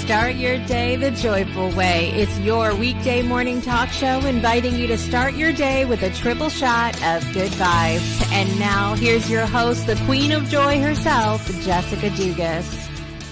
Start your day the joyful way. It's your weekday morning talk show inviting you to start your day with a triple shot of good vibes. And now here's your host, the queen of joy herself, Jessica Dugas.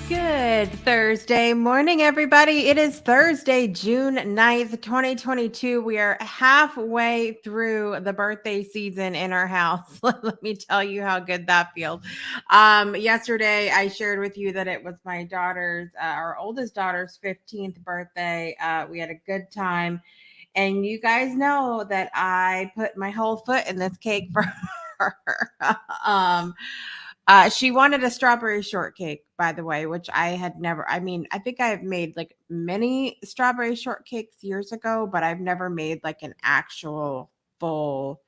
Good Thursday morning, everybody. It is Thursday, June 9th, 2022. We are halfway through the birthday season in our house. Let me tell you how good that feels. Yesterday, I shared with you that it was my daughter's, our oldest daughter's 15th birthday. We had a good time. And you guys know that I put my whole foot in this cake for her. She wanted a strawberry shortcake, by the way, which I had never, I think I've made like many strawberry shortcakes years ago, but I've never made like an actual full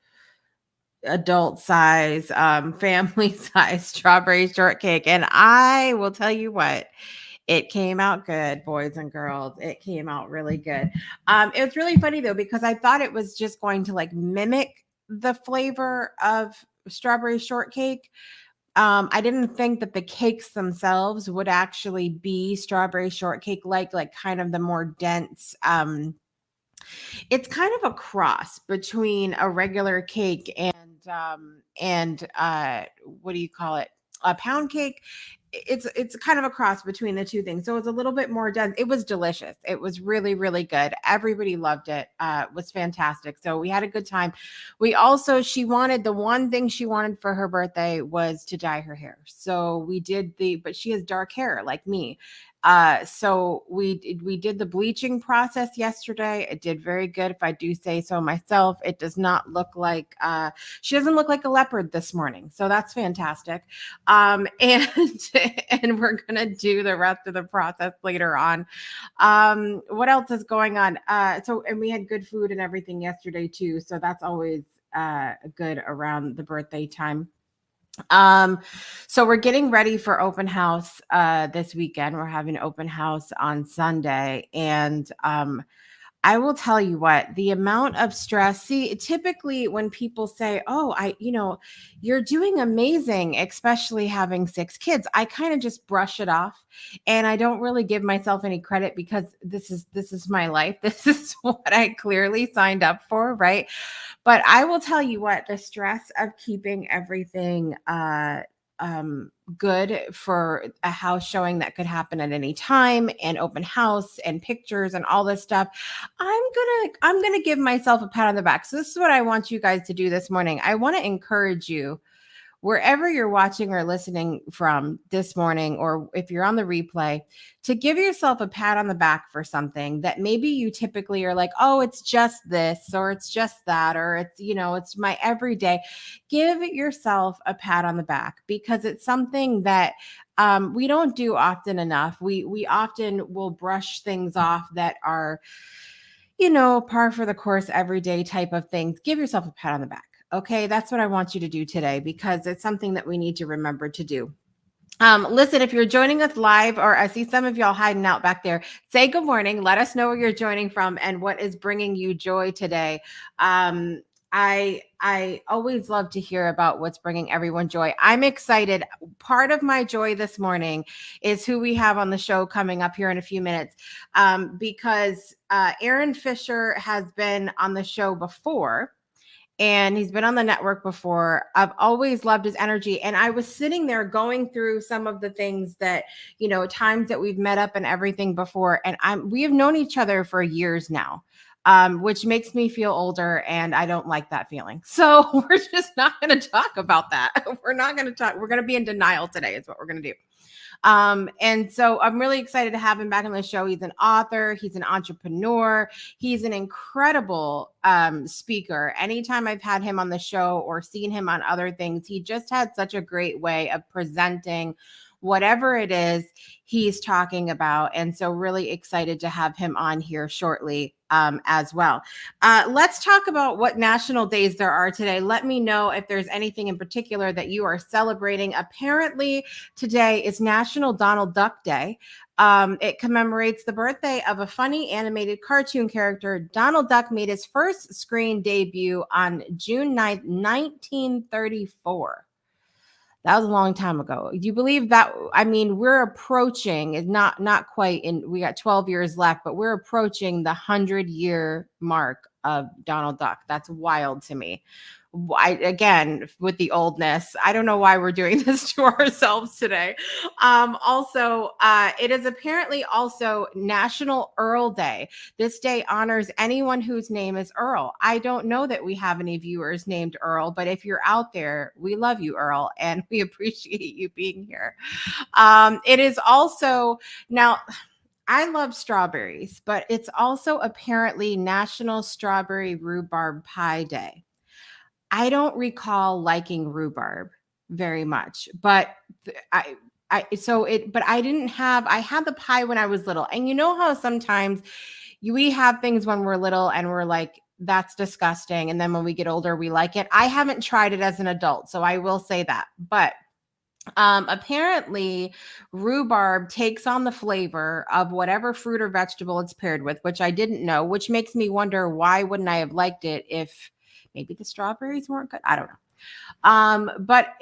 adult size, family size strawberry shortcake. And I will tell you what, it came out good, boys and girls. It came out really good. It was really funny though, because I thought it was just going to like mimic the flavor of strawberry shortcake. I didn't think that the cakes themselves would actually be strawberry shortcake like kind of the more dense. It's kind of a cross between a regular cake and what do you call it? A pound cake. It's kind of a cross between the two things. So it's a little bit more dense. It was delicious. It was really, really good. Everybody loved it. It was fantastic. So we had a good time. She wanted, the one thing she wanted for her birthday was to dye her hair. So we did but she has dark hair like me. So we did the bleaching process yesterday. It did very good, if I do say so myself. It does not look like she doesn't look like a leopard this morning, so that's fantastic. And we're gonna do the rest of the process later on. What else is going on? And we had good food and everything yesterday too, so that's always good around the birthday time. So we're getting ready for open house this weekend. We're having open house on Sunday, and I will tell you what, the amount of stress. See, typically when people say, "Oh, you're doing amazing," especially having 6 kids, I kind of just brush it off, and I don't really give myself any credit because this is my life. This is what I clearly signed up for, right? But I will tell you what, the stress of keeping everything good for a house showing that could happen at any time, and open house and pictures and all this stuff, I'm gonna give myself a pat on the back. So this is what I want you guys to do this morning. I want to encourage you, wherever you're watching or listening from this morning, or if you're on the replay, to give yourself a pat on the back for something that maybe you typically are like, "Oh, it's just this," or "It's just that," or "It's my everyday." Give yourself a pat on the back, because it's something that we don't do often enough. We often will brush things off that are, par for the course, everyday type of things. Give yourself a pat on the back. Okay, that's what I want you to do today, because it's something that we need to remember to do. Listen, if you're joining us live, or I see some of y'all hiding out back there, say good morning. Let us know where you're joining from and what is bringing you joy today. I always love to hear about what's bringing everyone joy. I'm excited. Part of my joy this morning is who we have on the show coming up here in a few minutes, because Aaron Fisher has been on the show before. And he's been on the network before. I've always loved his energy. And I was sitting there going through some of the things that, times that we've met up and everything before. And we have known each other for years now, which makes me feel older. And I don't like that feeling. So we're just not going to talk about that. We're not going to talk. We're going to be in denial today is what we're going to do. And so I'm really excited to have him back on the show. He's an author. He's an entrepreneur. He's an incredible speaker. Anytime I've had him on the show or seen him on other things, he just had such a great way of presenting whatever it is he's talking about. And so really excited to have him on here shortly as well. Let's talk about what national days there are today. Let me know if there's anything in particular that you are celebrating. Apparently today is National Donald Duck Day. It commemorates the birthday of a funny animated cartoon character. Donald Duck made his first screen debut on June 9th, 1934. That was a long time ago. Do you believe that? I mean, we're approaching, it's not quite in, we got 12 years left, but we're approaching the 100-year mark of Donald Duck. That's wild to me. Again, with the oldness, I don't know why we're doing this to ourselves today. Also, it is apparently also National Earl Day. This day honors anyone whose name is Earl. I don't know that we have any viewers named Earl, but if you're out there, we love you, Earl, and we appreciate you being here. It is also now. I love strawberries, but it's also apparently National Strawberry Rhubarb Pie Day. I don't recall liking rhubarb very much, but but I didn't have, I had the pie when I was little. And you know how sometimes we have things when we're little and we're like, that's disgusting. And then when we get older, we like it. I haven't tried it as an adult, so I will say that. But apparently rhubarb takes on the flavor of whatever fruit or vegetable it's paired with, which I didn't know, which makes me wonder, why wouldn't I have liked it if maybe the strawberries weren't good? I don't know. But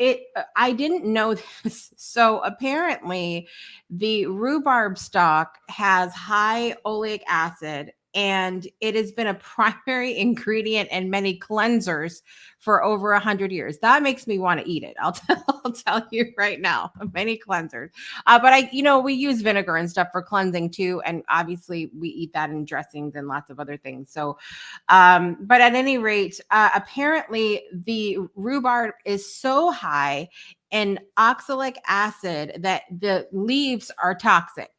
I didn't know this. So apparently the rhubarb stalk has high oleic acid, and it has been a primary ingredient in many cleansers for over 100 years. That makes me want to eat it. I'll tell you right now, many cleansers. But we use vinegar and stuff for cleansing too. And obviously we eat that in dressings and lots of other things. So, but at any rate, apparently the rhubarb is so high in oxalic acid that the leaves are toxic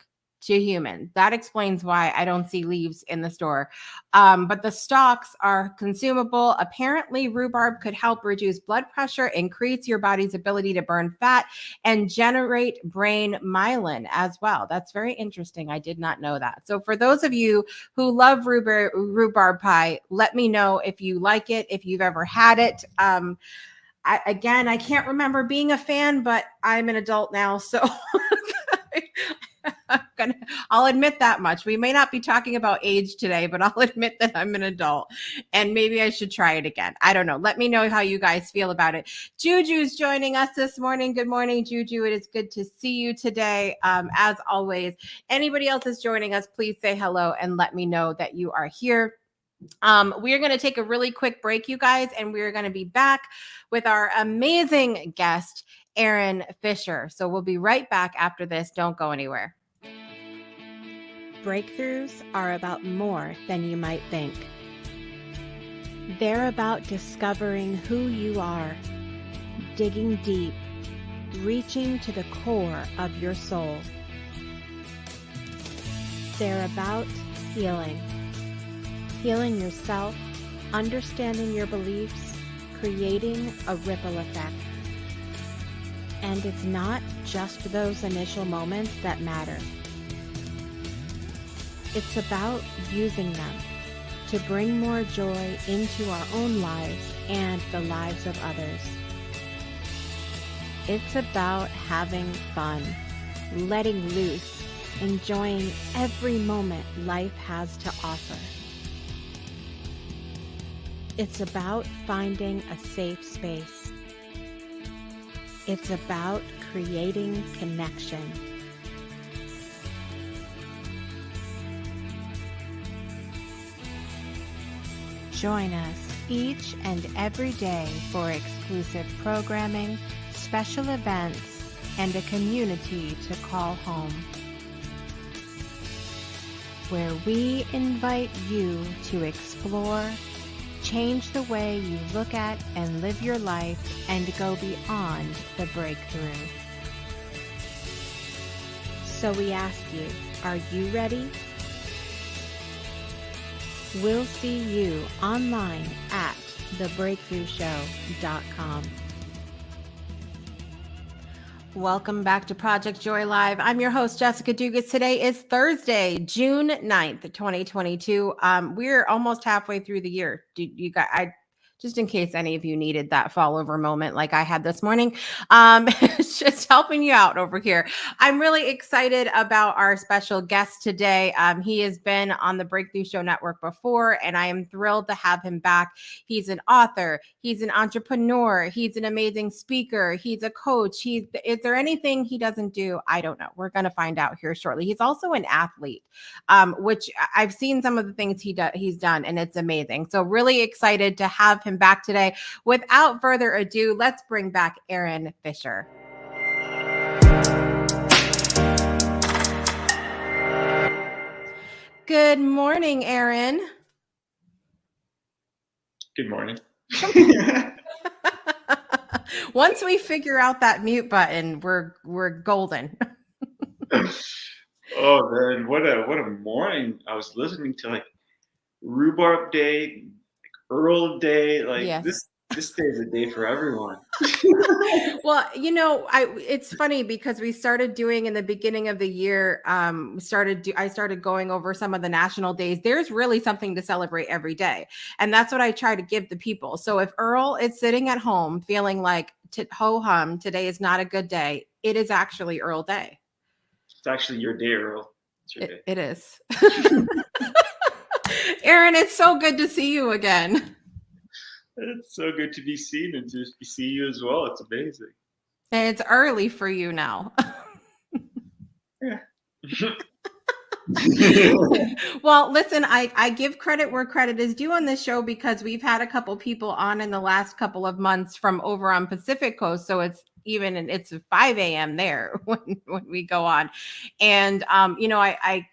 to humans. That explains why I don't see leaves in the store. But the stalks are consumable. Apparently, rhubarb could help reduce blood pressure, increase your body's ability to burn fat, and generate brain myelin as well. That's very interesting. I did not know that. So for those of you who love rhubarb pie, let me know if you like it, if you've ever had it. I can't remember being a fan, but I'm an adult now, so I'll admit that much. We may not be talking about age today, but I'll admit that I'm an adult and maybe I should try it again. I don't know. Let me know how you guys feel about it. Juju's joining us this morning. Good morning, Juju. It is good to see you today. As always, anybody else is joining us, please say hello and let me know that you are here. We are going to take a really quick break, you guys, and we are going to be back with our amazing guest, Erin Fisher. So we'll be right back after this. Don't go anywhere. Breakthroughs are about more than you might think. They're about discovering who you are, digging deep, reaching to the core of your soul. They're about healing. Healing yourself, understanding your beliefs, creating a ripple effect. And it's not just those initial moments that matter. It's about using them to bring more joy into our own lives and the lives of others. It's about having fun, letting loose, enjoying every moment life has to offer. It's about finding a safe space. It's about creating connection. Join us each and every day for exclusive programming, special events, and a community to call home, where we invite you to explore, change the way you look at and live your life, and go beyond the breakthrough. So we ask you, are you ready? We'll see you online at thebreakthroughshow.com. Welcome back to Project Joy Live. I'm your host, Jessica Dugas. Today is Thursday, June 9th, 2022. We're almost halfway through the year. You guys, just in case any of you needed that fall over moment like I had this morning. It's just helping you out over here. I'm really excited about our special guest today. He has been on the Breakthrough Show Network before, and I am thrilled to have him back. He's an author, he's an entrepreneur, he's an amazing speaker, he's a coach. Is there anything he doesn't do? I don't know. We're going to find out here shortly. He's also an athlete, which I've seen some of the things he's done, and it's amazing. So really excited to have him back today. Without further ado, let's bring back Aaron Fisher. Good morning, Aaron. Good morning. Once we figure out that mute button, we're golden. Oh man, what a morning! I was listening to like Rhubarb Day, like Earl Day. Like Yes. this day is a day for everyone. Well, it's funny because we started doing in the beginning of the year. I started going over some of the national days. There's really something to celebrate every day, and that's what I try to give the people. So if Earl is sitting at home feeling like ho hum, today is not a good day, it is actually Earl Day. It's actually your day, Earl. It's your day. It is. Aaron, it's so good to see you again. It's so good to be seen and to see you as well. It's amazing. And it's early for you now. Yeah. Well, listen, I give credit where credit is due on this show because we've had a couple people on in the last couple of months from over on Pacific Coast. So it's 5 a.m. there when we go on. And, I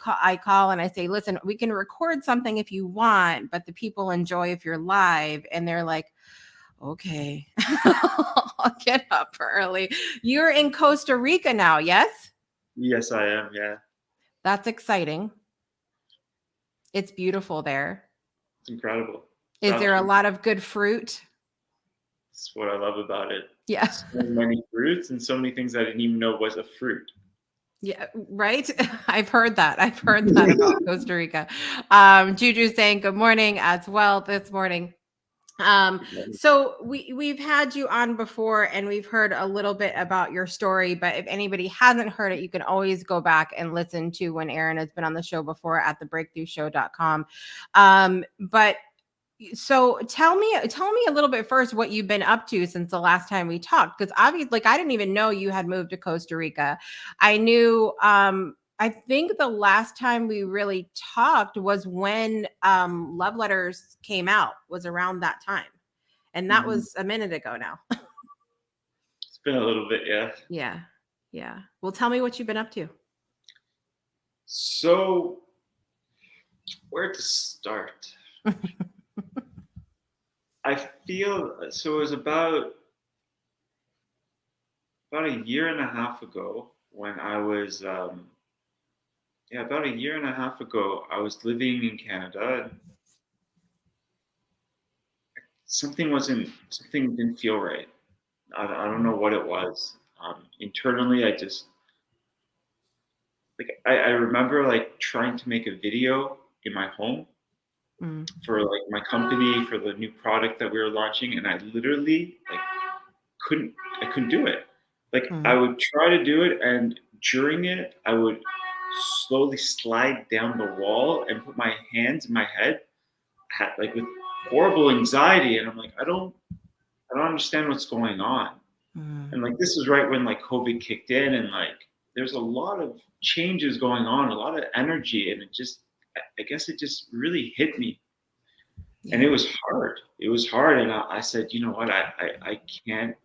call and I say, listen, we can record something if you want, but the people enjoy if you're live. And they're like, okay, I'll get up early. You're in Costa Rica now, yes? Yes, I am. Yeah. That's exciting. It's beautiful there. It's incredible. Is there a lot of good fruit? That's what I love about it. Yeah. So many fruits and so many things I didn't even know was a fruit. Yeah, right. I've heard that about Costa Rica. Juju's saying good morning as well this morning. So we've had you on before and we've heard a little bit about your story, but if anybody hasn't heard it, you can always go back and listen to when Aaron has been on the show before at thebreakthroughshow.com. But so tell me a little bit first what you've been up to since the last time we talked, because obviously I didn't even know you had moved to Costa Rica. I knew I think the last time we really talked was when Love Letters came out, was around that time. And that was a minute ago now. It's been a little bit, yeah. Yeah. Well, tell me what you've been up to. So, where to start? I feel so. It was about a year and a half ago when I was, about a year and a half ago, I was living in Canada. And something didn't feel right. I don't know what it was. Internally, I just I remember like trying to make a video in my home for like my company for the new product that we were launching, and I literally like couldn't do it. Like I would try to do it, and during it, I would slowly slide down the wall and put my hands in my head, like with horrible anxiety, and I'm like, I don't understand what's going on. And like this is right when like COVID kicked in, and like there's a lot of changes going on, a lot of energy, and I guess it just really hit me. Yeah. And it was hard. And I said, you know what, I can't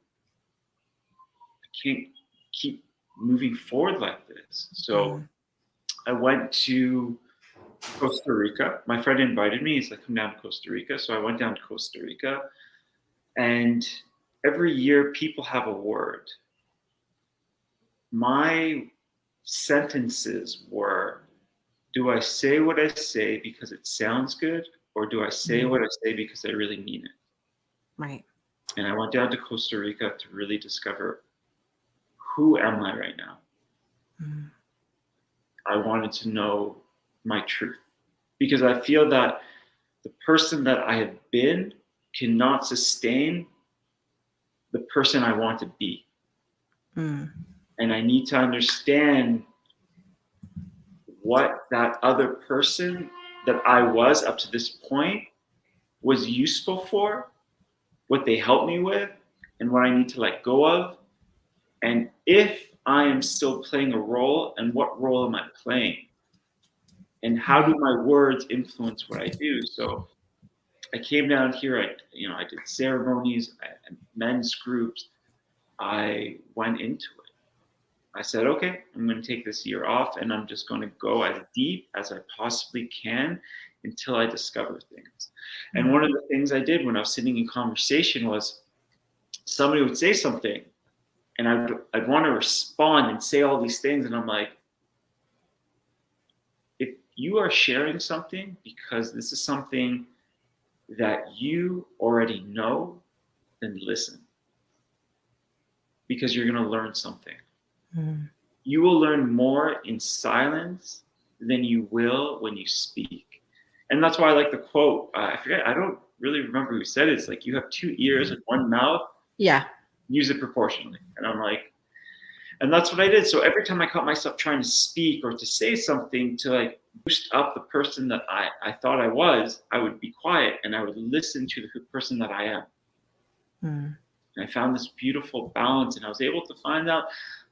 keep moving forward like this. So I went to Costa Rica. My friend invited me. He's like, come down to Costa Rica. So I went down to Costa Rica, and every year people have a word. My sentences were, do I say what I say because it sounds good, or do I say what I say because I really mean it? Right. And I went down to Costa Rica to really discover, who am I right now? I wanted to know my truth, because I feel that the person that I have been cannot sustain the person I want to be. And I need to understand what that other person that I was up to this point was useful for, what they helped me with, and what I need to let go of. And if I am still playing a role, and what role am I playing? And how do my words influence what I do? So I came down here, I did ceremonies, men's groups. I went into it. I said, okay, I'm going to take this year off and I'm just going to go as deep as I possibly can until I discover things. And one of the things I did when I was sitting in conversation was somebody would say something and I'd want to respond and say all these things. And I'm like, if you are sharing something because this is something that you already know, then listen. Because you're going to learn something. You will learn more in silence than you will when you speak. And that's why I like the quote. I forget, I don't really remember who said it. It's like, you have 2 ears and 1 mouth. Yeah. Use it proportionally. And I'm like, and that's what I did. So every time I caught myself trying to speak or to say something to like boost up the person that I thought I was, I would be quiet and I would listen to the person that I am. And I found this beautiful balance, and I was able to find out,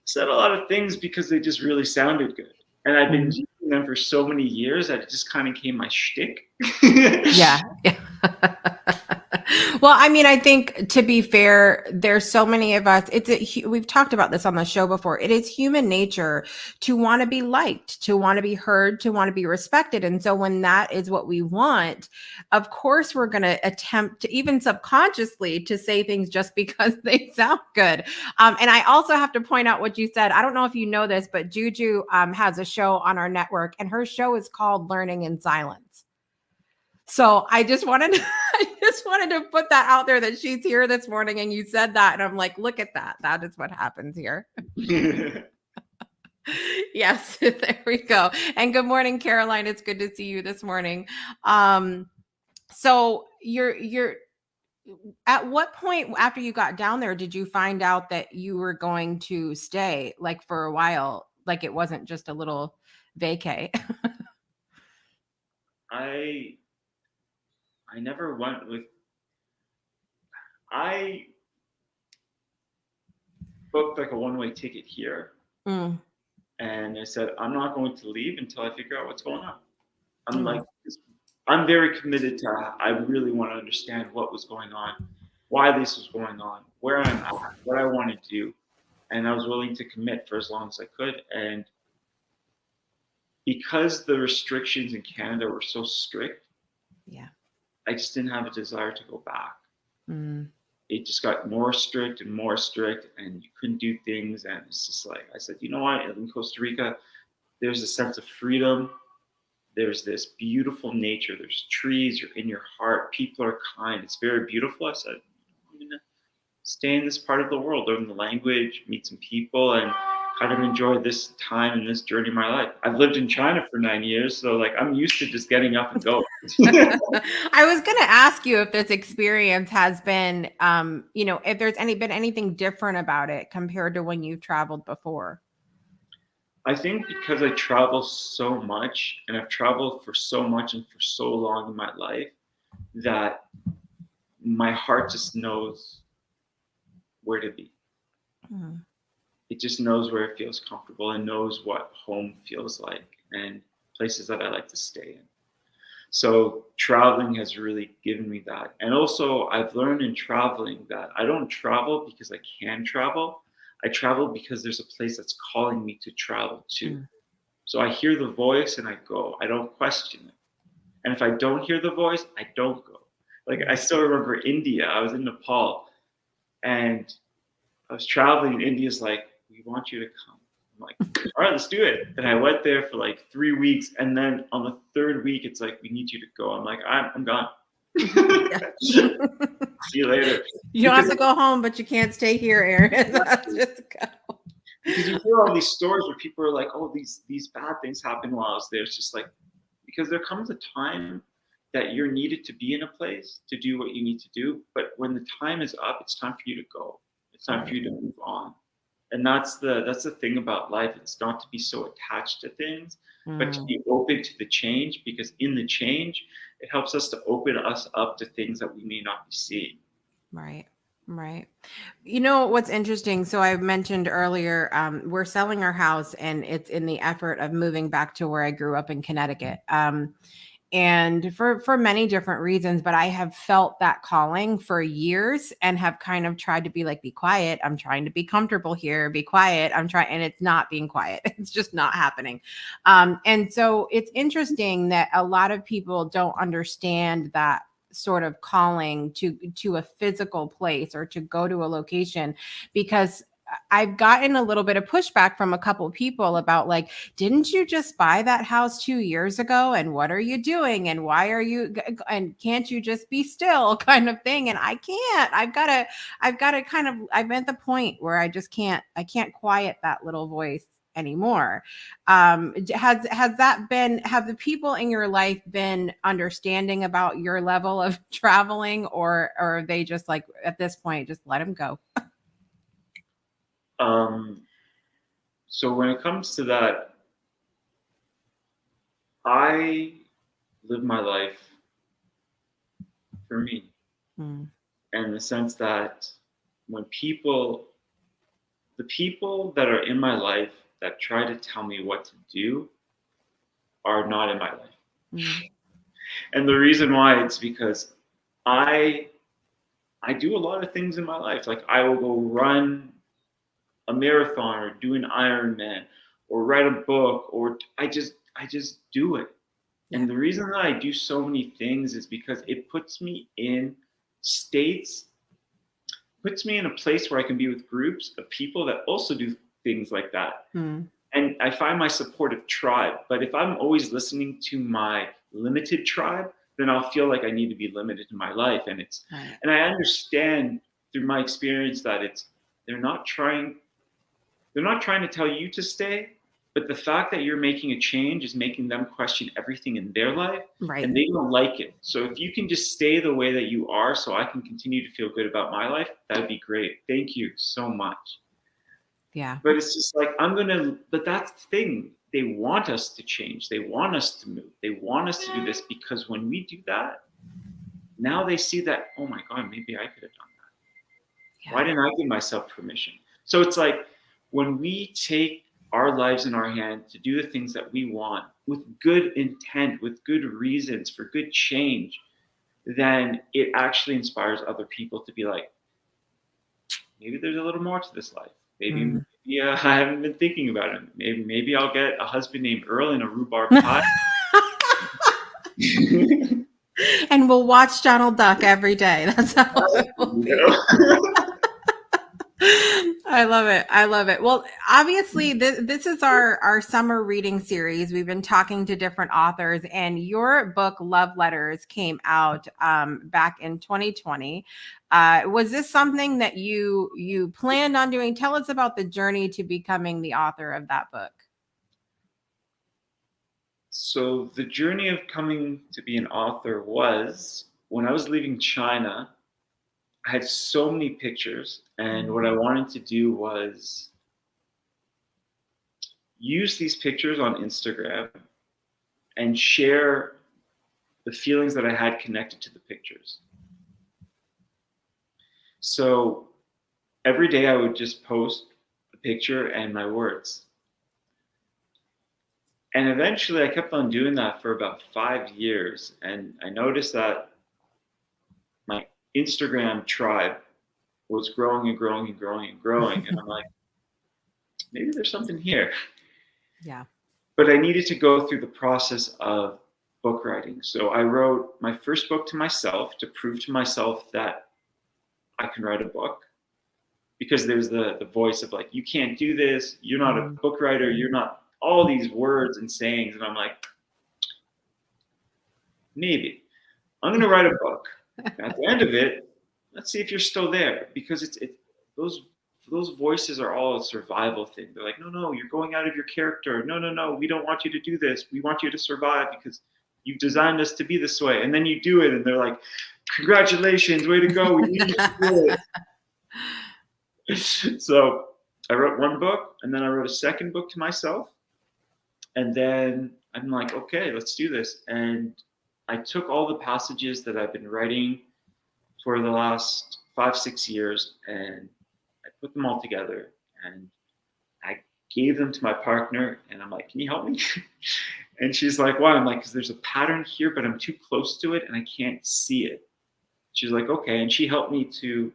said a lot of things because they just really sounded good. And I've been using them for so many years that it just kind of became my shtick. Yeah. Well, I mean, I think to be fair, there's so many of us, we've talked about this on the show before. It is human nature to want to be liked, to want to be heard, to want to be respected. And so when that is what we want, of course, we're going to attempt to, even subconsciously, to say things just because they sound good. And I also have to point out what you said. I don't know if you know this, but Juju has a show on our network, and her show is called Learning in Silence. So I just wanted to put that out there, that she's here this morning and you said that. And I'm like, look at that. That is what happens here. Yes, there we go. And good morning, Caroline. It's good to see you this morning. So you're at what point after you got down there did you find out that you were going to stay like for a while? Like it wasn't just a little vacay. I never went with, I booked like a one-way ticket here. And I said, I'm not going to leave until I figure out what's going on. I'm like, I'm very committed to, I really want to understand what was going on, why this was going on, where I'm at, what I want to do. And I was willing to commit for as long as I could. And because the restrictions in Canada were so strict, I just didn't have a desire to go back. It just got more strict, and you couldn't do things. And it's just like, I said, you know what, in Costa Rica, there's a sense of freedom. There's this beautiful nature. There's trees, you're in your heart. People are kind. It's very beautiful. I said, I'm going to stay in this part of the world, learn the language, meet some people, and kind of enjoy this time and this journey of my life. I've lived in China for 9 years, so like I'm used to just getting up and going. I was going to ask you if this experience has been, if there's been anything different about it compared to when you've traveled before. I think because I travel so much, and I've traveled for so much and for so long in my life, that my heart just knows where to be. It just knows where it feels comfortable and knows what home feels like and places that I like to stay in. So traveling has really given me that. And also I've learned in traveling that I don't travel because I can travel. I travel because there's a place that's calling me to travel to. So I hear the voice and I go. I don't question it. And if I don't hear the voice, I don't go. Like I still remember India. I was in Nepal and I was traveling, and India's like, we want you to come. I'm like, all right, let's do it. And I went there for like 3 weeks. And then on the 3rd week, it's like, we need you to go. I'm like, I'm gone. See you later. You don't have to go home, but you can't stay here, Aaron. Just go. Because you hear all these stories where people are like, oh, these bad things happened while I was there. It's just like, because there comes a time that you're needed to be in a place to do what you need to do. But when the time is up, it's time for you to go. It's time for you to move on. And that's the thing about life. It's not to be so attached to things, but to be open to the change, because in the change, it helps us to open us up to things that we may not be seeing. Right. Right. You know what's interesting? So I mentioned earlier, we're selling our house, and it's in the effort of moving back to where I grew up in Connecticut. And for many different reasons, but I have felt that calling for years and have kind of tried to be like, be quiet. I'm trying to be comfortable here. Be quiet. I'm trying, and it's not being quiet. It's just not happening. And so it's interesting that a lot of people don't understand that sort of calling to a physical place or to go to a location, because I've gotten a little bit of pushback from a couple of people about like, didn't you just buy that house 2 years ago? And what are you doing? And why are you, and can't you just be still kind of thing? And I can't, I've got to kind of, I'm at the point where I can't quiet that little voice anymore. Has that been, have the people in your life been understanding about your level of traveling, or are they just like, at this point, just let them go? So when it comes to that, I live my life for me, in the sense that when the people that are in my life that try to tell me what to do are not in my life. And the reason why, it's because I do a lot of things in my life. Like I will go run a marathon or do an Ironman or write a book, or I just do it. And the reason that I do so many things is because it puts me in states, puts me in a place where I can be with groups of people that also do things like that. And I find my supportive tribe. But if I'm always listening to my limited tribe, then I'll feel like I need to be limited in my life. And and I understand through my experience that they're not trying to tell you to stay, but the fact that you're making a change is making them question everything in their life, and they don't like it. So if you can just stay the way that you are so I can continue to feel good about my life, that would be great. Thank you so much. Yeah. But it's just like, but that's the thing. They want us to change. They want us to move. They want us to do this, because when we do that, now they see that, oh my God, maybe I could have done that. Why didn't I give myself permission? So it's like, when we take our lives in our hand to do the things that we want with good intent, with good reasons for good change, then it actually inspires other people to be like, maybe there's a little more to this life. Maybe I haven't been thinking about it. Maybe I'll get a husband named Earl and a rhubarb pie. And we'll watch Donald Duck every day. That's how it will be. I love it. I love it. Well, obviously, this is our summer reading series. We've been talking to different authors, and your book, Love Letters, came out back in 2020. Was this something that you planned on doing? Tell us about the journey to becoming the author of that book. So the journey of coming to be an author was when I was leaving China. I had so many pictures, and what I wanted to do was use these pictures on Instagram and share the feelings that I had connected to the pictures. So every day I would just post a picture and my words. And eventually I kept on doing that for about 5 years, and I noticed that my Instagram tribe was growing and growing and growing and growing. And I'm like, maybe there's something here. Yeah. But I needed to go through the process of book writing. So I wrote my first book to myself to prove to myself that I can write a book. Because there's the voice of like, you can't do this. You're not a book writer. You're not, all these words and sayings. And I'm like, maybe. I'm going to write a book. At the end of it, let's see if you're still there, because those voices are all a survival thing. They're like, no, you're going out of your character. No, we don't want you to do this. We want you to survive, because you've designed us to be this way. And then you do it and they're like, congratulations, way to go. We knew you could do it. So I wrote one book and then I wrote a second book to myself. And then I'm like, okay, let's do this. And I took all the passages that I've been writing for the last 5-6 years and I put them all together and I gave them to my partner and I'm like, can you help me? And she's like, why? I'm like, because there's a pattern here, but I'm too close to it and I can't see it. She's like, okay. And she helped me to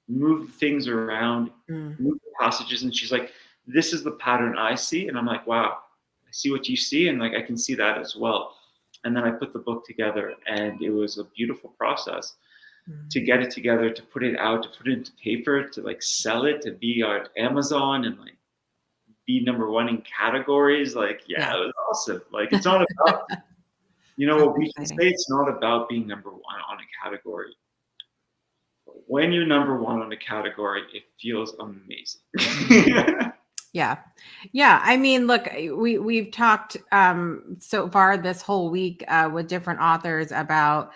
move things around, move the passages. And she's like, this is the pattern I see. And I'm like, wow, I see what you see. And like, I can see that as well. And then I put the book together and it was a beautiful process to get it together, to put it out, to put it into paper, to like sell it, to be on Amazon and like be #1 in categories. Like, yeah, it was awesome. Like, it's not about, you know, what we can say, it's not about being #1 on a category. But when you're #1 on a category, it feels amazing. Yeah. I mean, look, we've talked so far this whole week with different authors about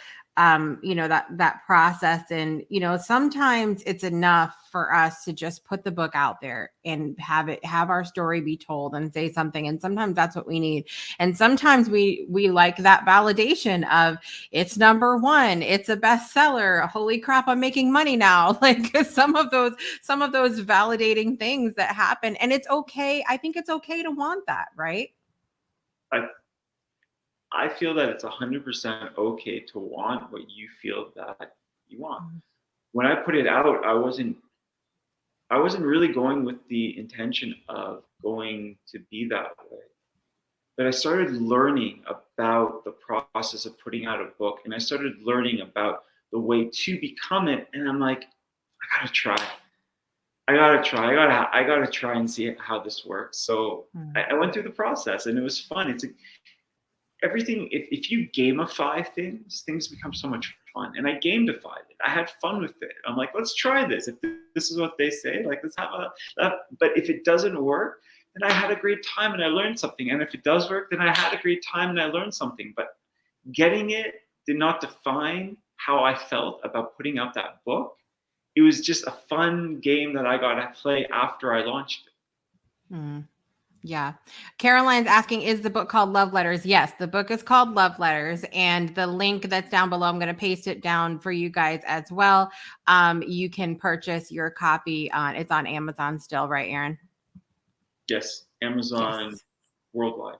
you know, that process. And, you know, sometimes it's enough for us to just put the book out there and have our story be told and say something. And sometimes that's what we need. And sometimes we like that validation of it's #1, it's a bestseller. Holy crap, I'm making money now. Like some of those validating things that happen. And it's okay. I think it's okay to want that, right? I feel that it's 100% okay to want what you feel that you want. When I put it out, I wasn't really going with the intention of going to be that way. But I started learning about the process of putting out a book and I started learning about the way to become it. And I'm like, I gotta try. I gotta try and see how this works. So I went through the process and it was fun. It's everything. If you gamify things become so much fun. And I gamified it. I had fun with it. I'm like, let's try this. If this is what they say, like, let's have but if it doesn't work, then I had a great time and I learned something. And if it does work, then I had a great time and I learned something. But getting it did not define how I felt about putting out that book. It was just a fun game that I got to play after I launched it. Yeah. Caroline's asking, is the book called Love Letters? Yes, the book is called Love Letters. And the link that's down below, I'm going to paste it down for you guys as well. You can purchase your copy it's on Amazon still, right, Aaron? Yes. Amazon worldwide.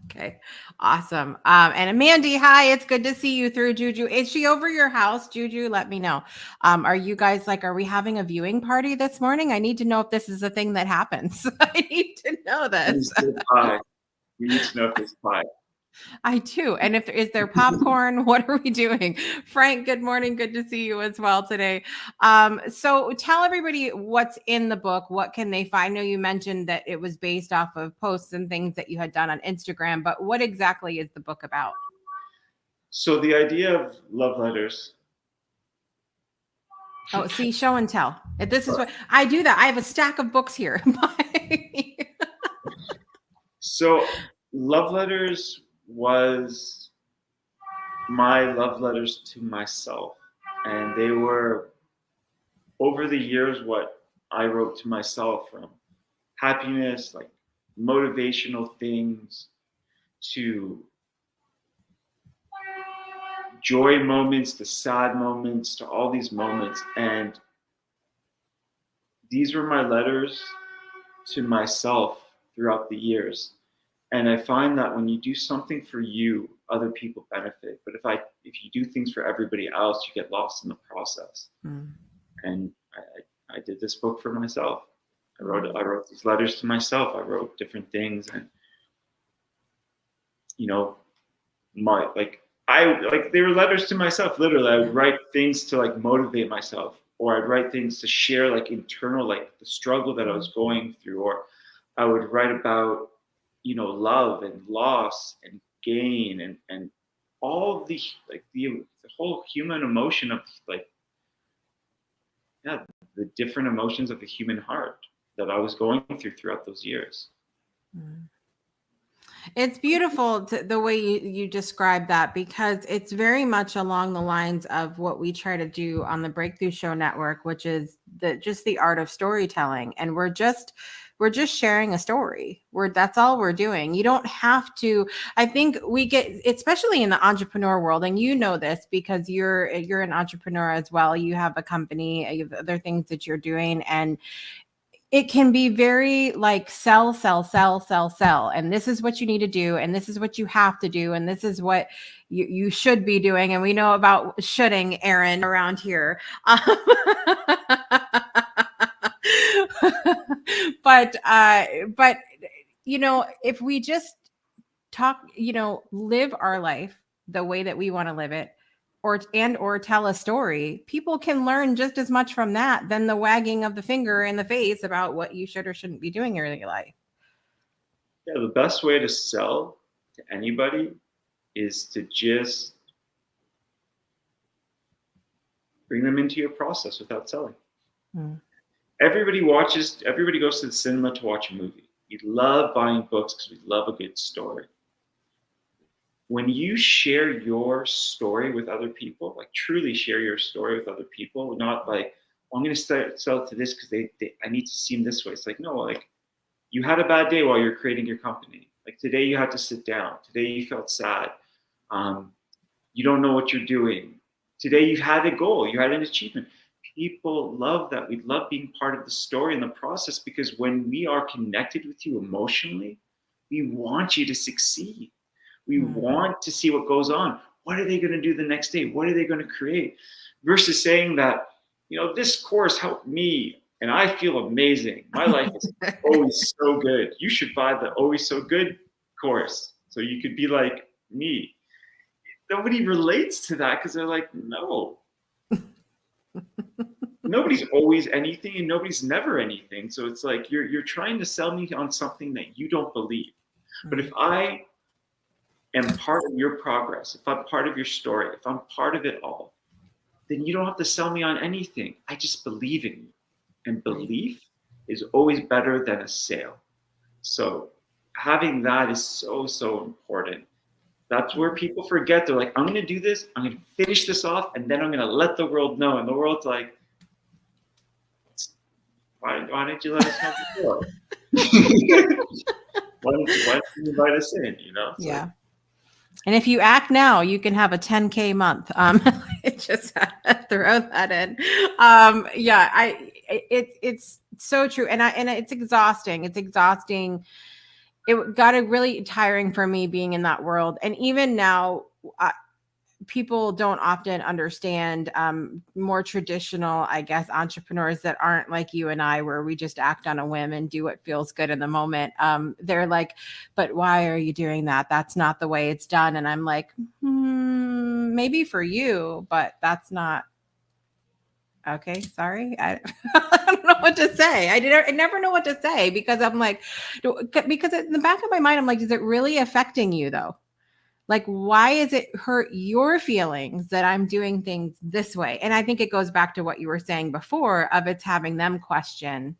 Okay. Awesome. And Mandy, hi, it's good to see you through. Juju, is she over your house? Juju, let me know. Are you guys are we having a viewing party this morning? I need to know if this is a thing that happens. I need to know this. We need to know if there's pie. I do. And is there popcorn? What are we doing? Frank, good morning. Good to see you as well today. So tell everybody what's in the book. What can they find? I know you mentioned that it was based off of posts and things that you had done on Instagram, but what exactly is the book about? So the idea of love letters. Oh, see, show and tell. This is what I do that. I have a stack of books here. So love letters was my love letters to myself. And they were, over the years, what I wrote to myself, from happiness, like motivational things, to joy moments, to sad moments, to all these moments. And these were my letters to myself throughout the years. And I find that when you do something for you, other people benefit. But if you do things for everybody else, you get lost in the process. And I did this book for myself. I wrote these letters to myself. I wrote different things, and you know, they were letters to myself. Literally, I would write things to like motivate myself, or I'd write things to share like internal, like the struggle that I was going through, or I would write about, you know, love and loss and gain and all of the whole human emotion of the different emotions of the human heart that I was going through throughout those years. It's beautiful the way you describe that, because it's very much along the lines of what we try to do on the Breakthrough Show Network, which is just the art of storytelling. And we're just sharing a story. That's all we're doing. You don't have to. I think we get, especially in the entrepreneur world, and you know this because you're an entrepreneur as well. You have a company, you have other things that you're doing, and it can be very like sell, sell, sell, sell, sell. And this is what you need to do. And this is what you have to do. And this is what you should be doing. And we know about shoulding, Aaron, around here. But if we just talk, live our life the way that we want to live it, or tell a story, people can learn just as much from that than the wagging of the finger in the face about what you should or shouldn't be doing in your life. Yeah, the best way to sell to anybody is to just bring them into your process without selling. Everybody goes to the cinema to watch a movie. We love buying books because we love a good story. When you share your story with other people, like truly share your story with other people, not like, I'm going to sell it to this because I need to seem this way. It's like, no, like you had a bad day while you're creating your company. Like today you had to sit down. Today you felt sad. You don't know what you're doing. Today you had a goal. You had an achievement. People love that. We love being part of the story and the process, because when we are connected with you emotionally, we want you to succeed. We want to see what goes on. What are they going to do the next day? What are they going to create? Versus saying that, this course helped me and I feel amazing. My life is always so good. You should buy the Always So Good course so you could be like me. Nobody relates to that because they're like, no. Nobody's always anything and nobody's never anything. So it's like you're trying to sell me on something that you don't believe. But if I am part of your progress, if I'm part of your story, if I'm part of it all, then you don't have to sell me on anything. I just believe in you. And belief is always better than a sale. So having that is so, so important. That's where people forget. They're like, I'm going to do this. I'm going to finish this off. And then I'm going to let the world know. And the world's like, why didn't you let us know before? why didn't you invite us in? Yeah. Like, and if you act now, you can have a 10K month. Just throw that in. It's so true. And it's exhausting. It's exhausting. It got really tiring for me being in that world. And even now, people don't often understand more traditional, I guess, entrepreneurs that aren't like you and I, where we just act on a whim and do what feels good in the moment. They're like, but why are you doing that? That's not the way it's done. And I'm like, maybe for you, but that's not. Okay, sorry. I don't know what to say. I never know what to say, because I'm like, because in the back of my mind, I'm like, is it really affecting you though? Like, why is it hurt your feelings that I'm doing things this way? And I think it goes back to what you were saying before of it's having them question,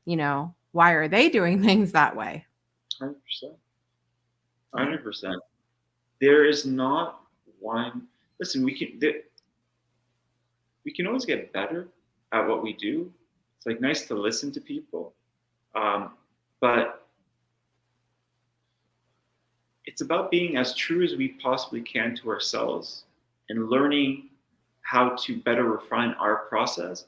why are they doing things that way? 100%. 100%. There is not one. Listen, we can always get better at what we do. It's like nice to listen to people. But it's about being as true as we possibly can to ourselves and learning how to better refine our process,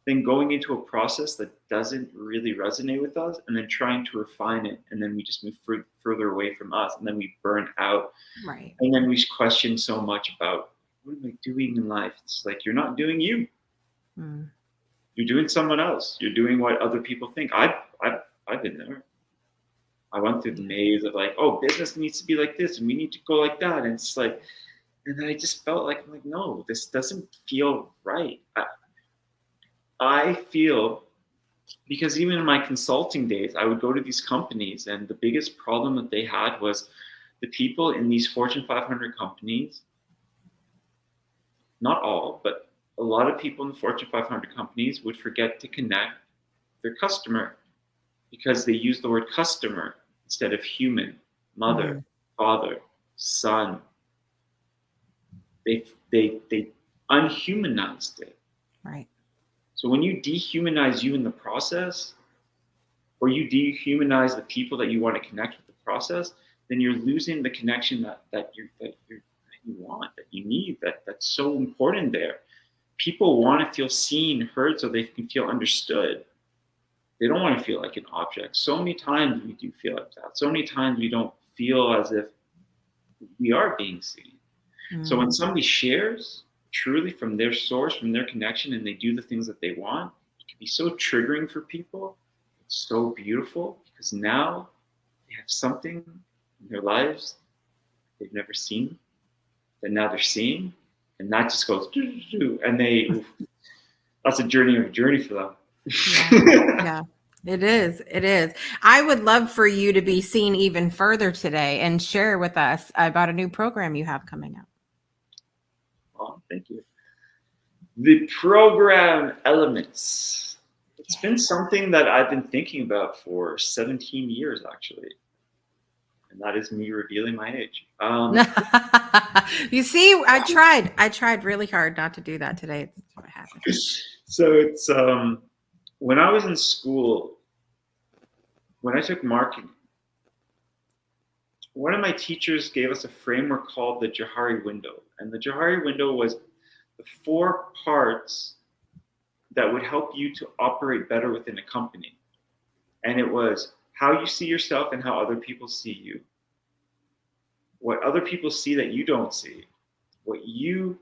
then going into a process that doesn't really resonate with us and then trying to refine it. And then we just move further away from us, and then we burn out. Right. And then we question so much about, what am I doing in life? It's like, you're not doing you. You're doing someone else. You're doing what other people think. I've been there. I went through the maze of like, oh, business needs to be like this and we need to go like that. And it's like, and then I just felt like, I'm like, no, this doesn't feel right. I feel, because even in my consulting days, I would go to these companies, and the biggest problem that they had was the people in these Fortune 500 companies, not all, but a lot of people in the Fortune 500 companies would forget to connect their customer, because they use the word customer instead of human. mother, father, son. They unhumanized it. Right. So when you dehumanize you in the process, or you dehumanize the people that you want to connect with the process, then you're losing the connection that you want, that you need, that's so important there. People want to feel seen, heard, so they can feel understood. They don't want to feel like an object. So many times we do feel like that. So many times we don't feel as if we are being seen. So when somebody shares truly from their source, from their connection, and they do the things that they want, it can be so triggering for people. It's so beautiful because now they have something in their lives they've never seen, that now they're seeing, and that just goes and that's a journey for them. Yeah, it is. It is. I would love for you to be seen even further today and share with us about a new program you have coming up. Oh, thank you. The program elements. It's been something that I've been thinking about for 17 years, actually. And that is me revealing my age. You see, I tried really hard not to do that today. That's what happened. So it's when I was in school, when I took marketing, one of my teachers gave us a framework called the Johari window. And the Johari window was the 4 parts that would help you to operate better within a company. And it was how you see yourself and how other people see you, what other people see that you don't see, what you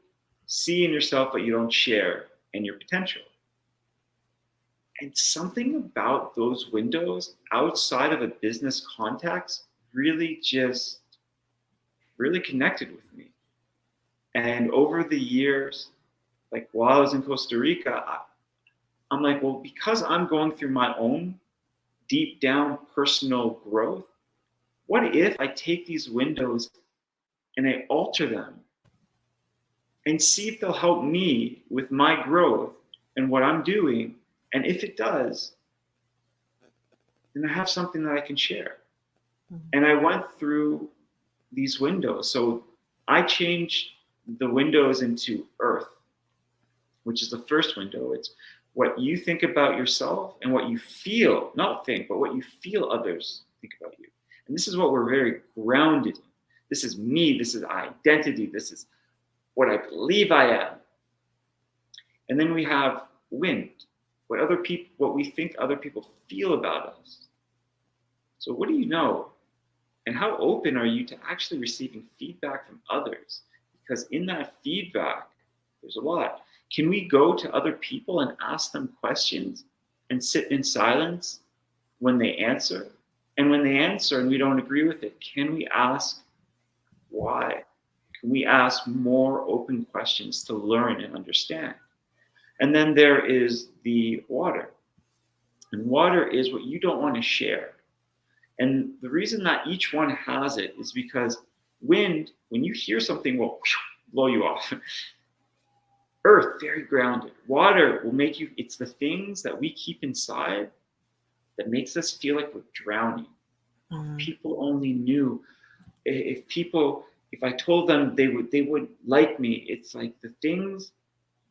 see in yourself but you don't share, and your potential. And something about those windows outside of a business context really connected with me. And over the years, like while I was in Costa Rica, I'm like, well, because I'm going through my own deep down personal growth, what if I take these windows and I alter them and see if they'll help me with my growth and what I'm doing? And if it does, then I have something that I can share. And I went through these windows. So I changed the windows into earth, which is the first window. It's what you think about yourself and what you feel, not think, but what you feel others think about you. And this is what we're very grounded in. This is me, this is identity, this is what I believe I am. And then we have wind, what we think other people feel about us. So what do you know? And how open are you to actually receiving feedback from others? Because in that feedback, there's a lot. Can we go to other people and ask them questions and sit in silence when they answer? And when they answer and we don't agree with it, can we ask why? Can we ask more open questions to learn and understand? And then there is the water. And water is what you don't want to share. And the reason that each one has it is because wind, when you hear something, will blow you off. Earth, very grounded. Water will make you, it's the things that we keep inside that makes us feel like we're drowning. People only knew. If I told them they would like me, it's like the things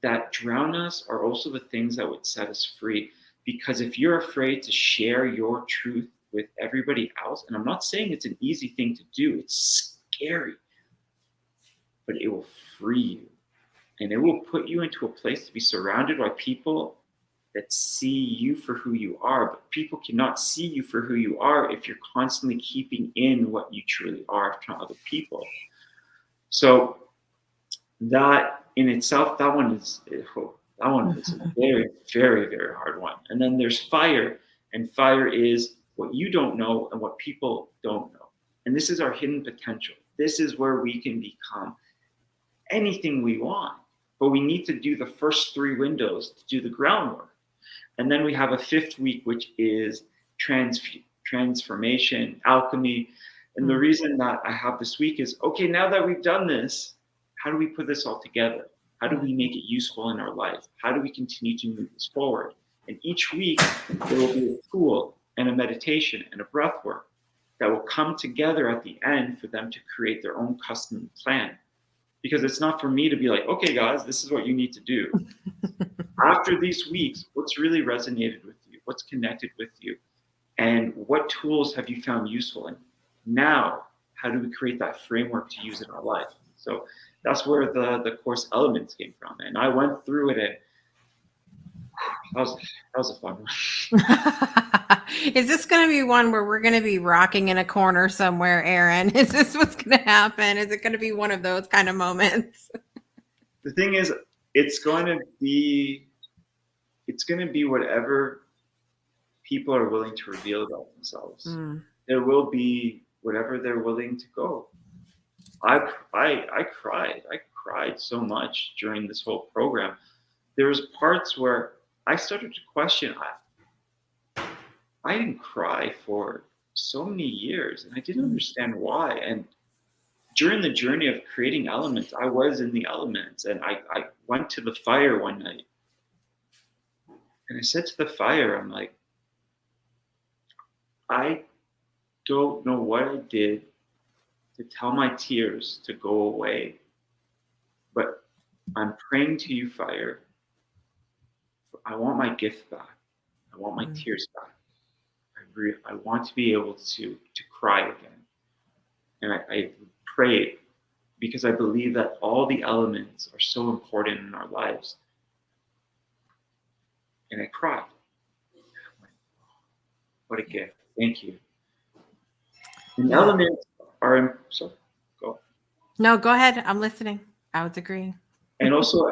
that drown us are also the things that would set us free. Because if you're afraid to share your truth with everybody else, and I'm not saying it's an easy thing to do, it's scary, but it will free you. And it will put you into a place to be surrounded by people that see you for who you are. But people cannot see you for who you are if you're constantly keeping in what you truly are from other people. So that in itself, that one is a very, very, very hard one. And then there's fire, and fire is what you don't know and what people don't know. And this is our hidden potential. This is where we can become anything we want. But we need to do the first 3 windows to do the groundwork. And then we have a 5th week, which is transformation, alchemy. And the reason that I have this week is, okay, now that we've done this, how do we put this all together? How do we make it useful in our life? How do we continue to move this forward? And each week, there will be a tool and a meditation and a breath work that will come together at the end for them to create their own custom plan. Because it's not for me to be like, okay, guys, this is what you need to do. After these weeks, what's really resonated with you? What's connected with you? And what tools have you found useful? And now, how do we create that framework to use in our life? So that's where the course elements came from. And I went through it, and that was a fun one. Is this going to be one where we're going to be rocking in a corner somewhere, Aaron? Is this what's going to happen? Is it going to be one of those kind of moments? The thing is, it's going to be whatever people are willing to reveal about themselves. There will be whatever they're willing to go. I cried so much during this whole program. There was parts where I started to question. I didn't cry for so many years, and I didn't understand why. And during the journey of creating elements, I was in the elements, and I went to the fire one night, and I said to the fire, I'm like, I don't know what I did to tell my tears to go away, but I'm praying to you, fire. I want my gift back. I want my tears back. I want to be able to cry again. And I prayed because I believe that all the elements are so important in our lives. And I cried. What a gift. Thank you. And elements are, so go. No, go ahead. I'm listening. I would agree. And also,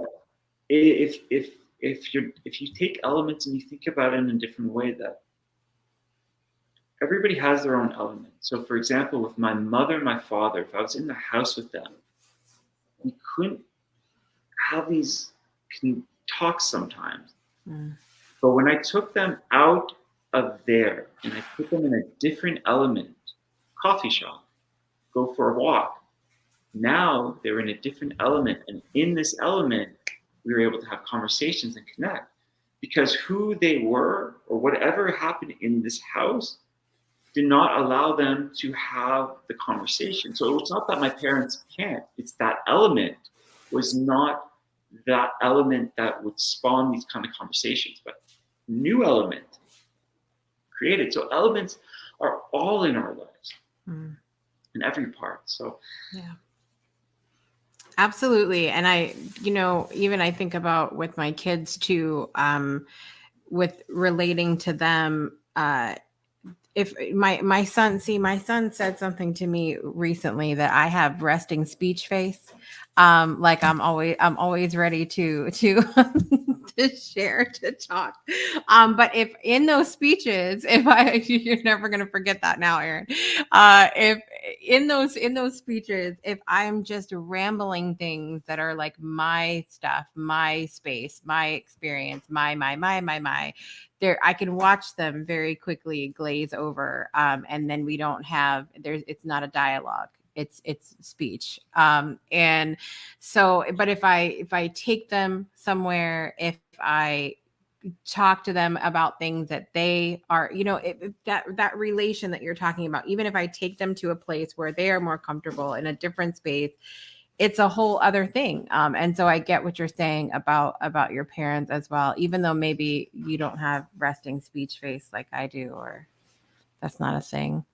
if you take elements and you think about it in a different way, that everybody has their own element. So for example, with my mother and my father, if I was in the house with them, we couldn't have these talks sometimes. But when I took them out of there and I put them in a different element, coffee shop, go for a walk, now they're in a different element. And in this element, we were able to have conversations and connect. Because who they were or whatever happened in this house did not allow them to have the conversation. So it's not that my parents can't, it's that element was not that element that would spawn these kind of conversations, but new element created. So elements are all in our lives, in every part. So yeah. Absolutely. And I, even I think about with my kids too, with relating to them, if my son said something to me recently that I have resting speech face. Like I'm always ready to to share, to talk. But if in those speeches, you're never going to forget that now, Aaron. If in those speeches, if I'm just rambling things that are like my stuff, my space, my experience, my, there, I can watch them very quickly glaze over. And then we don't have, it's not a dialogue. It's speech. And so, but if I take them somewhere, if I talk to them about things that they are, that relation that you're talking about, even if I take them to a place where they are more comfortable in a different space, it's a whole other thing. And so I get what you're saying about your parents as well, even though maybe you don't have resting speech face like I do, or that's not a thing.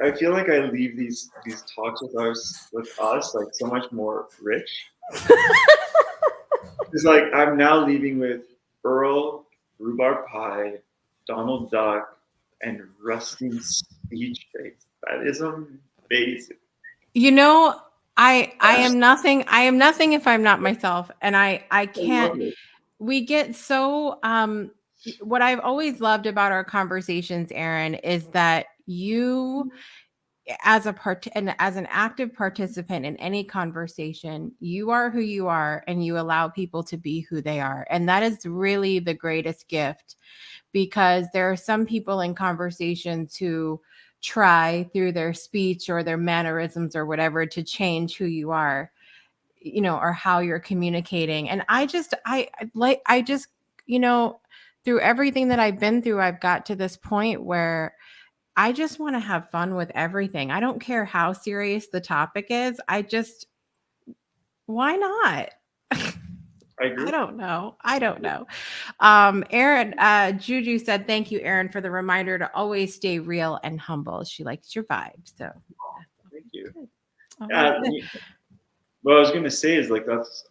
I feel like I leave these talks with us like so much more rich. It's like I'm now leaving with Earl, rhubarb pie, Donald Duck, and resting speech face. That is amazing. I am nothing if I'm not myself, and I can't. We get so what I've always loved about our conversations, Aaron, is that you, as an active participant in any conversation, you are who you are, and you allow people to be who they are. And that is really the greatest gift, because there are some people in conversations who try through their speech or their mannerisms or whatever to change who you are, or how you're communicating. And I just, through everything that I've been through, I've got to this point where I just want to have fun with everything. I don't care how serious the topic is. Why not? I agree. I don't know. Aaron, Juju said, thank you, Aaron, for the reminder to always stay real and humble. She likes your vibe. So Thank you. oh, Yeah, what I was gonna say is like that's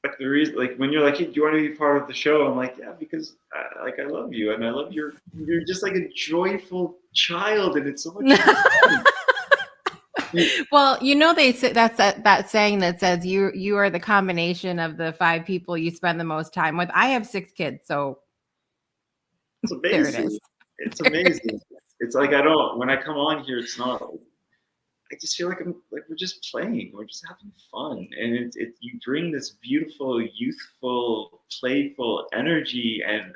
like the reason. Like when you're like, hey, do you want to be part of the show? I'm like, yeah, because I love you and I love you're just like a joyful child, and it's so much fun. Well, they say that's that saying that says you are the combination of the 5 people you spend the most time with. I have 6 kids, so It's there it amazing. is. It's amazing. It's like when I come on here, it's not. I just feel like we're just playing, we're just having fun, and you bring this beautiful, youthful, playful energy, and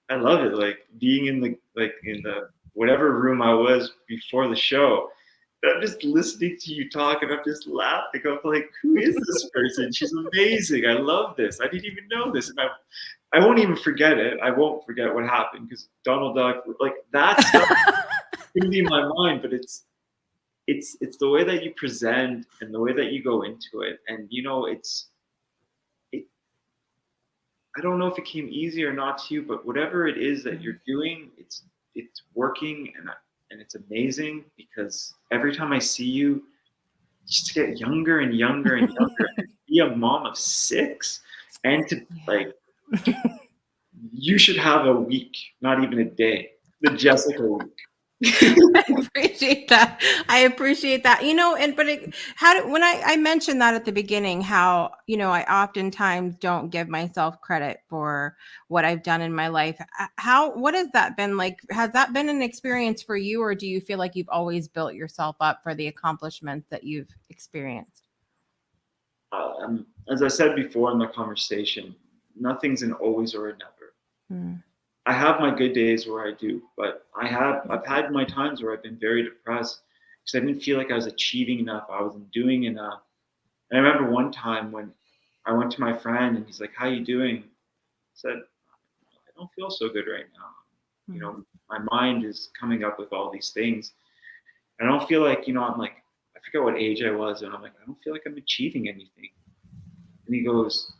I love it. Like being in the whatever room I was before the show. I'm just listening to you talk and I'm just laughing. I'm like, who is this person? She's amazing. I love this. I didn't even know this. And I won't even forget it. I won't forget what happened because Donald Duck, like that stuff can be in my mind, but it's the way that you present and the way that you go into it. And I don't know if it came easy or not to you, but whatever it is that you're doing, it's working, and it's amazing because every time I see you, just get younger and younger and younger. And be a mom of 6, and to like, you should have a week, not even a day, the Jessica week. I appreciate that. When I mentioned that at the beginning, how, I oftentimes don't give myself credit for what I've done in my life. What has that been like? Has that been an experience for you, or do you feel like you've always built yourself up for the accomplishments that you've experienced? As I said before in the conversation, nothing's an always or a never. I have my good days where I do, but I've had my times where I've been very depressed because I didn't feel like I was achieving enough. I wasn't doing enough. And I remember one time when I went to my friend and he's like, "How you doing?" I said, "I don't feel so good right now. My mind is coming up with all these things. I don't feel like, I'm like, I forget what age I was, and I'm like, I don't feel like I'm achieving anything." And he goes,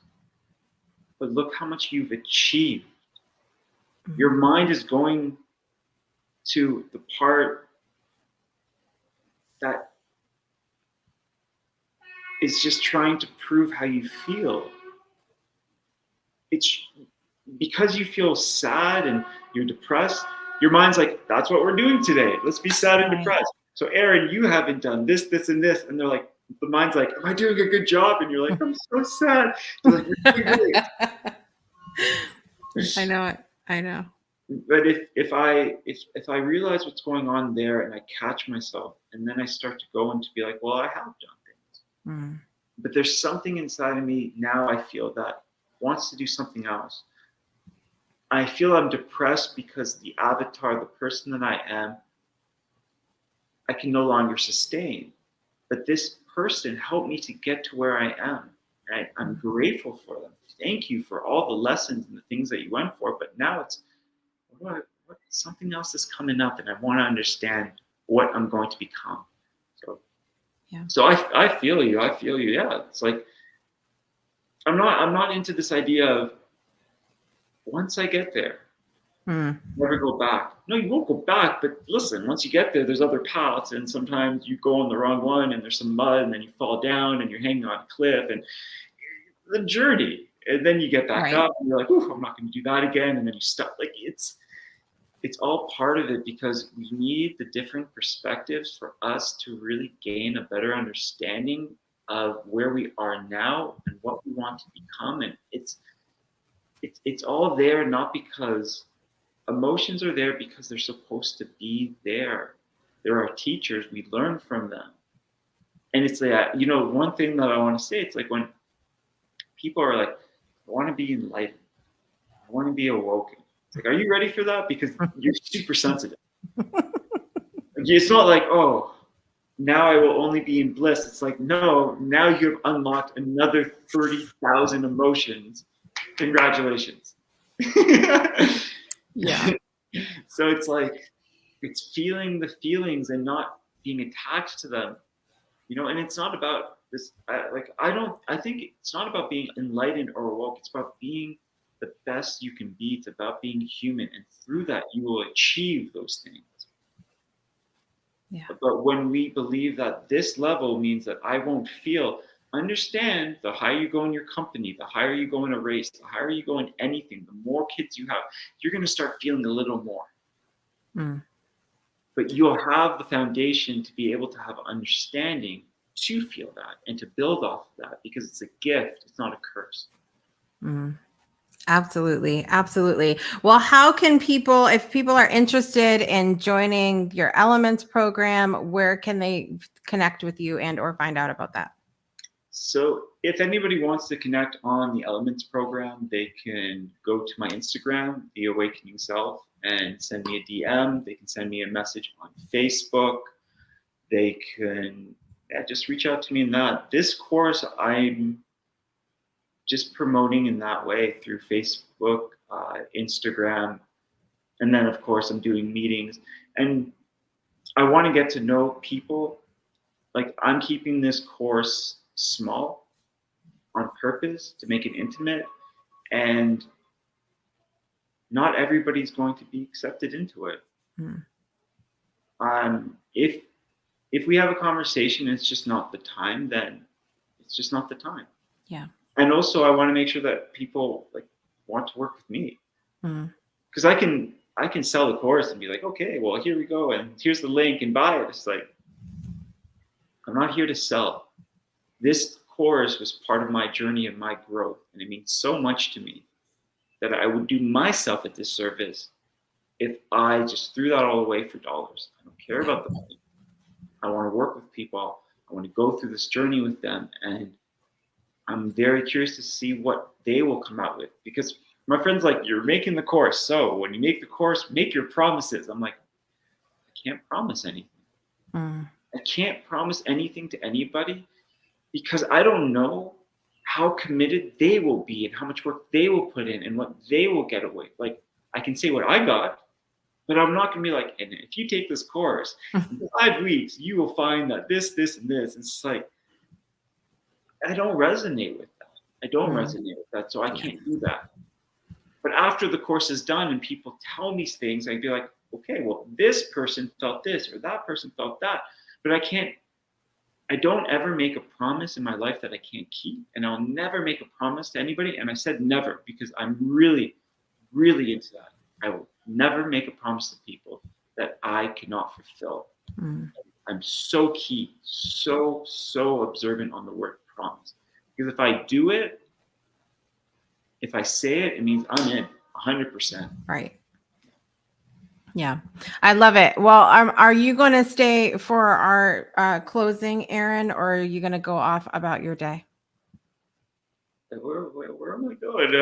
"But look how much you've achieved. Your mind is going to the part that is just trying to prove how you feel. It's because you feel sad and you're depressed. Your mind's like, that's what we're doing today. Let's be sad and depressed. So Aaron, you haven't done this, this, and this." And they're like, the mind's like, "Am I doing a good job?" And you're like, "I'm so sad." They're like, "We're doing great." I know it. I know. But if I realize what's going on there and I catch myself, and then I start to go and to be like, well, I have done things. But there's something inside of me now, I feel, that wants to do something else. I feel I'm depressed because the avatar, the person that I am, I can no longer sustain. But this person helped me to get to where I am. Right? I'm grateful for them. Thank you for all the lessons and the things that you went for. But now it's something else is coming up, and I want to understand what I'm going to become. So I feel you. I feel you. Yeah, it's like I'm not into this idea of once I get there, never go back. No, you won't go back. But listen, once you get there, there's other paths, and sometimes you go on the wrong one, and there's some mud, and then you fall down, and you're hanging on a cliff, and the journey. And then you get back up, and you're like, "Ooh, I'm not going to do that again." And then you stop. Like it's all part of it, because we need the different perspectives for us to really gain a better understanding of where we are now and what we want to become. And it's all there, not because emotions are there because they're supposed to be there. There are teachers, we learn from them. And it's like, one thing that I want to say, it's like when people are like, I want to be enlightened, I want to be awoken. It's like, are you ready for that? Because you're super sensitive. It's not like, oh, now I will only be in bliss. It's like, no, now you've unlocked another 30,000 emotions Congratulations. Yeah. So it's like, it's feeling the feelings and not being attached to them, and it's not about this. I think it's not about being enlightened or woke. It's about being the best you can be. It's about being human. And through that, you will achieve those things. Yeah. But when we believe that this level means that I won't feel, understand, the higher you go in your company, the higher you go in a race, the higher you go in anything, the more kids you have, you're going to start feeling a little more. Mm. But you'll have the foundation to be able to have understanding to feel that and to build off of that, because it's a gift. It's not a curse. Mm. Absolutely. Absolutely. Well, how can people, if people are interested in joining your Elements program, where can they connect with you and or find out about that? So if anybody wants to connect on the Elements program, they can go to my Instagram, The Awakening Self, and send me a DM. They can send me a message on Facebook. They can just reach out to me in that. This course, I'm just promoting in that way through Facebook, Instagram, and then of course I'm doing meetings. And I want to get to know people. Like, I'm keeping this course small on purpose to make it intimate, and not everybody's going to be accepted into it. If we have a conversation and it's just not the time, then it's just not the time. Yeah. And also, I want to make sure that people want to work with me, because I can sell the course and be like, okay, well, here we go, and here's the link, and buy it. It's like, I'm not here to sell. This course was part of my journey of my growth, and it means so much to me that I would do myself a disservice if I just threw that all away for dollars. I don't care about the money. I want to work with people. I want to go through this journey with them, and I'm very curious to see what they will come out with, because my friend's like, you're making the course, so when you make the course, make your promises. I'm like, I can't promise anything. I can't promise anything to anybody, because I don't know how committed they will be and how much work they will put in and what they will get away. Like, I can say what I got, but I'm not going to be like, and if you take this course in 5 weeks, you will find that this, and this. It's like, I don't resonate with that. I don't resonate with that, so I can't do that. But after the course is done and people tell me things, I'd be like, okay, well, this person felt this or that person felt that. But I don't ever make a promise in my life that I can't keep. And I'll never make a promise to anybody. And I said never, because I'm really, really into that. I will never make a promise to people that I cannot fulfill. I'm so key, so observant on the word promise. Because if I do it, if I say it, it means I'm in 100%. Right. Yeah, I love it. Well, are you going to stay for our closing, Aaron, or are you going to go off about your day? Where am I going?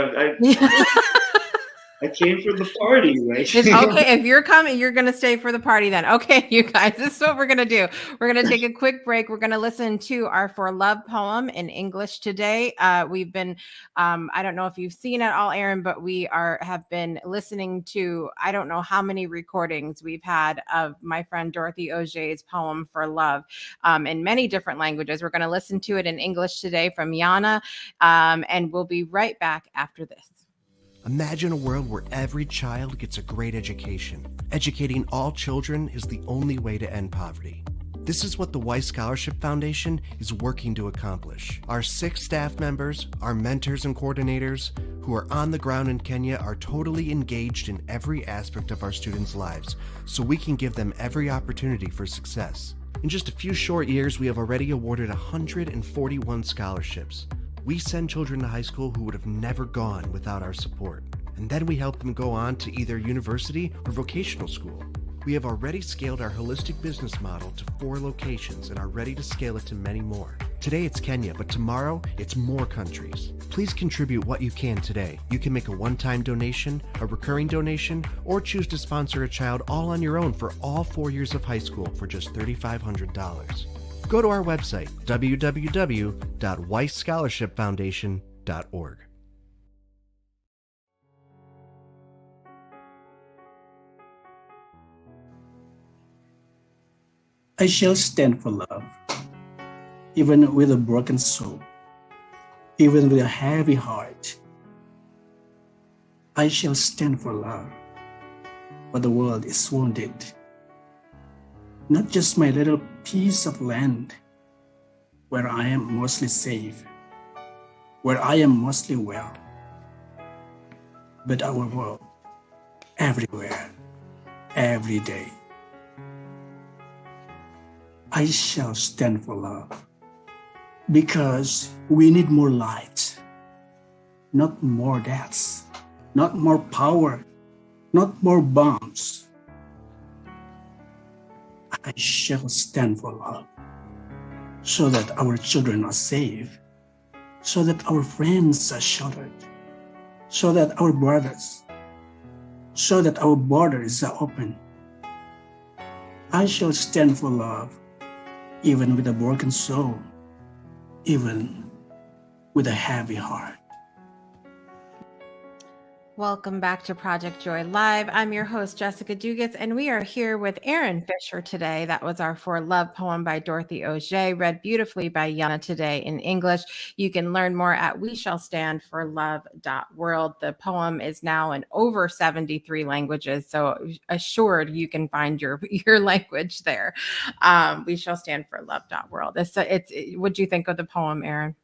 I came for the party, right? It's okay. If you're coming, you're going to stay for the party then. Okay, you guys, this is what we're going to do. We're going to take a quick break. We're going to listen to our For Love poem in English today. We've been, I don't know if you've seen it all, Aaron, but we have been listening to, I don't know how many recordings we've had of my friend Dorothy Auger's poem For Love in many different languages. We're going to listen to it in English today from Yana, and we'll be right back after this. Imagine a world where every child gets a great education. Educating all children is the only way to end poverty. This is what the Weiss Scholarship Foundation is working to accomplish. Our 6 staff members, our mentors and coordinators, who are on the ground in Kenya, are totally engaged in every aspect of our students' lives, so we can give them every opportunity for success. In just a few short years, we have already awarded 141 scholarships. We send children to high school who would have never gone without our support. And then we help them go on to either university or vocational school. We have already scaled our holistic business model to 4 locations and are ready to scale it to many more. Today it's Kenya, but tomorrow it's more countries. Please contribute what you can today. You can make a one-time donation, a recurring donation, or choose to sponsor a child all on your own for all 4 years of high school for just $3,500. Go to our website, www.weisscholarshipfoundation.org. I shall stand for love, even with a broken soul, even with a heavy heart. I shall stand for love, but the world is wounded. Not just my little piece of land, where I am mostly safe, where I am mostly well, but our world, everywhere, every day. I shall stand for love, because we need more light, not more deaths, not more power, not more bombs. I shall stand for love, so that our children are safe, so that our friends are sheltered, so that our brothers, so that our borders are open. I shall stand for love, even with a broken soul, even with a heavy heart. Welcome back to Project Joy Live. I'm your host, Jessica Dugas, and we are here with Erin Fisher today. That was our For Love poem by Dorothy Auger, read beautifully by Yana today in English. You can learn more at weshallstandforlove.world. The poem is now in over 73 languages, so assured you can find your language there. weshallstandforlove.world. What'd you think of the poem, Erin?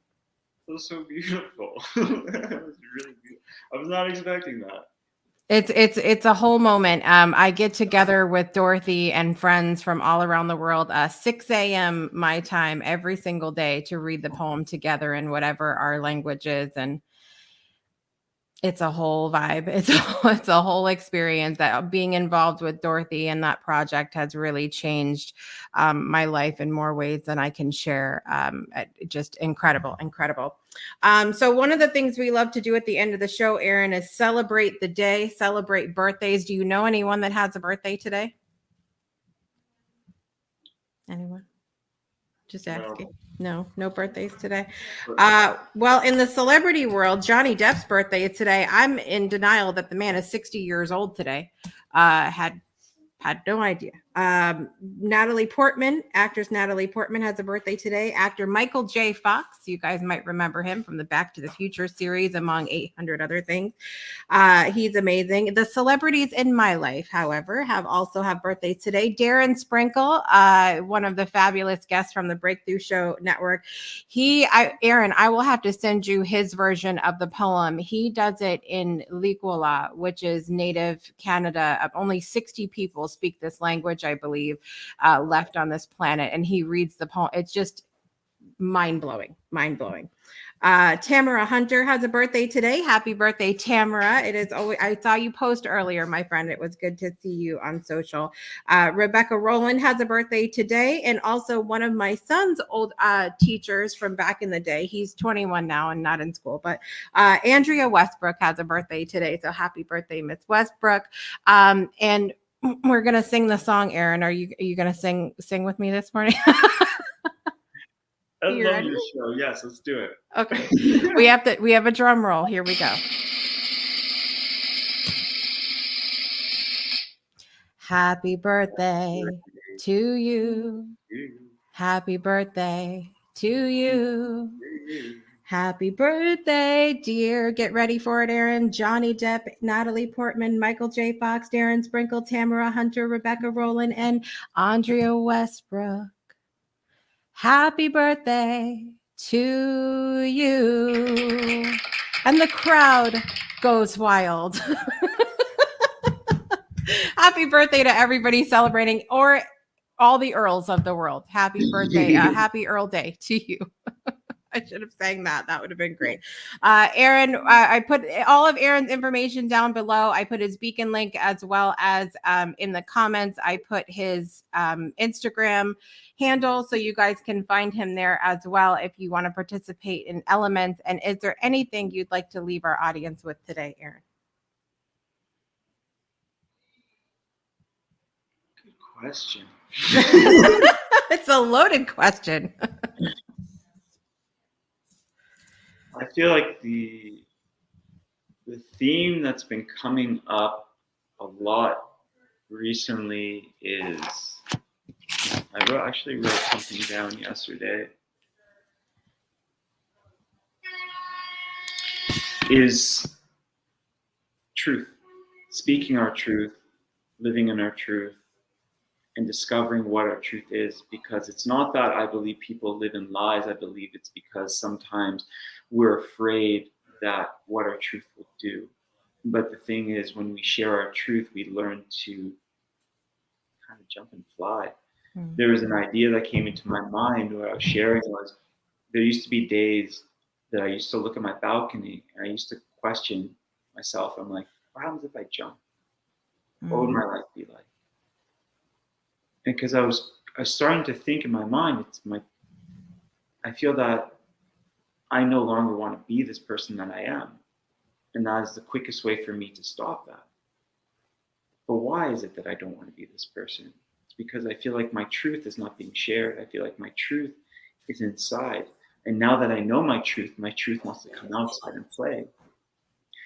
It was so beautiful. It was really beautiful. I was not expecting that. It's a whole moment. I get together with Dorothy and friends from all around the world, 6 a.m. my time every single day to read the poem together in whatever our language is, and it's a whole vibe. It's a whole experience. That being involved with Dorothy and that project has really changed my life in more ways than I can share. Just incredible. So one of the things we love to do at the end of the show, Erin, is celebrate the day, celebrate birthdays. Do you know anyone that has a birthday today? Anyone? Just asking. No birthdays today. Well, in the celebrity world, Johnny Depp's birthday is today. I'm in denial that the man is 60 years old today. Had no idea. Natalie Portman, actress Natalie Portman has a birthday today. Actor Michael J. Fox, you guys might remember him from the Back to the Future series, among 800 other things. He's amazing. The celebrities in my life, however, have birthdays today. Darren Sprinkle, one of the fabulous guests from the Breakthrough Show Network. Aaron, I will have to send you his version of the poem. He does it in Likuala, which is native Canada. Only 60 people speak this language, I believe, left on this planet, and he reads the poem. It's just mind-blowing. Tamara Hunter has a birthday today. Happy birthday, Tamara. It is always, I saw you post earlier, my friend. It was good to see you on social. Rebecca Rowland has a birthday today, and also one of my son's old teachers from back in the day. He's 21 now and not in school, but Andrea Westbrook has a birthday today. So happy birthday, Miss Westbrook. And we're gonna sing the song, Erin. Are you gonna sing with me this morning? I love your show. Yes, let's do it. Okay. We have a drum roll. Here we go. Happy birthday to you. Happy birthday to you. Happy birthday, dear. Get ready for it, Aaron. Johnny Depp, Natalie Portman, Michael J. Fox, Darren Sprinkle, Tamara Hunter, Rebecca Rowland, and Andrea Westbrook. Happy birthday to you. And the crowd goes wild. Happy birthday to everybody celebrating, or all the Earls of the world. Happy birthday. Happy Earl Day to you. I should have sang that. That would have been great. Aaron, I put all of Aaron's information down below. I put his Beacon link, as well as in the comments, I put his Instagram handle, so you guys can find him there as well if you want to participate in Elements. And is there anything you'd like to leave our audience with today, Aaron? Good question. It's a loaded question. I feel like the theme that's been coming up a lot recently is actually wrote something down yesterday. Is truth, speaking our truth, living in our truth, and discovering what our truth is. Because it's not that I believe people live in lies. I believe it's because sometimes we're afraid that what our truth will do. But the thing is, when we share our truth, we learn to kind of jump and fly. Mm-hmm. There was an idea that came into my mind where I was sharing was, there used to be days that I used to look at my balcony and I used to question myself. I'm like, what happens if I jump? What would my life be like? And because I was starting to think in my mind, I feel that I no longer want to be this person that I am. And that is the quickest way for me to stop that. But why is it that I don't want to be this person? It's because I feel like my truth is not being shared. I feel like my truth is inside. And now that I know my truth wants to come outside and play.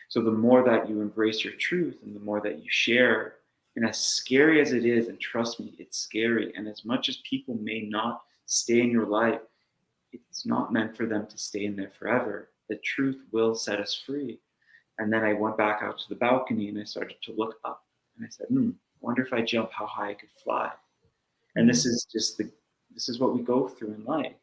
So the more that you embrace your truth and the more that you share, and as scary as it is, and trust me, it's scary. And as much as people may not stay in your life, it's not meant for them to stay in there forever. The truth will set us free. And then I went back out to the balcony and I started to look up. And I said, I wonder if I jump how high I could fly. And this is what we go through in life.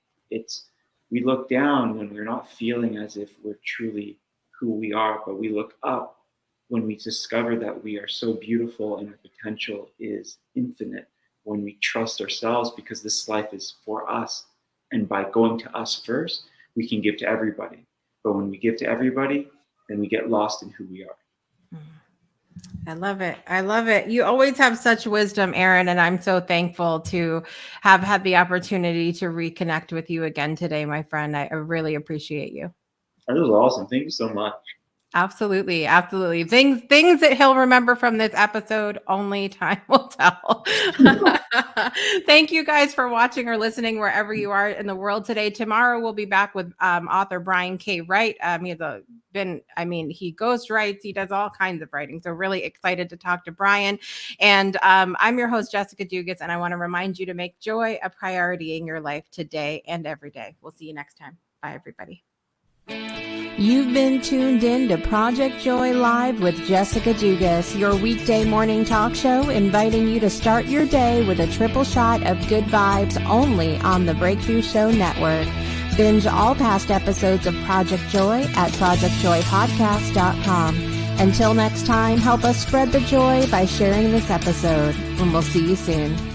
We look down when we're not feeling as if we're truly who we are, but we look up when we discover that we are so beautiful and our potential is infinite, when we trust ourselves because this life is for us. And by going to us first, we can give to everybody. But when we give to everybody, then we get lost in who we are. I love it. I love it. You always have such wisdom, Aaron, and I'm so thankful to have had the opportunity to reconnect with you again today, my friend. I really appreciate you. That was awesome. Thank you so much. Absolutely. Absolutely. Things that he'll remember from this episode, only time will tell. Thank you guys for watching or listening wherever you are in the world today. Tomorrow we'll be back with author Brian K. Wright. He ghost writes, he does all kinds of writing. So really excited to talk to Brian. And I'm your host, Jessica Dugas, and I want to remind you to make joy a priority in your life today and every day. We'll see you next time. Bye, everybody. You've been tuned in to Project Joy Live with Jessica Dugas, your weekday morning talk show, inviting you to start your day with a triple shot of good vibes only on the Breakthrough Show Network. Binge all past episodes of Project Joy at projectjoypodcast.com. Until next time, help us spread the joy by sharing this episode, and we'll see you soon.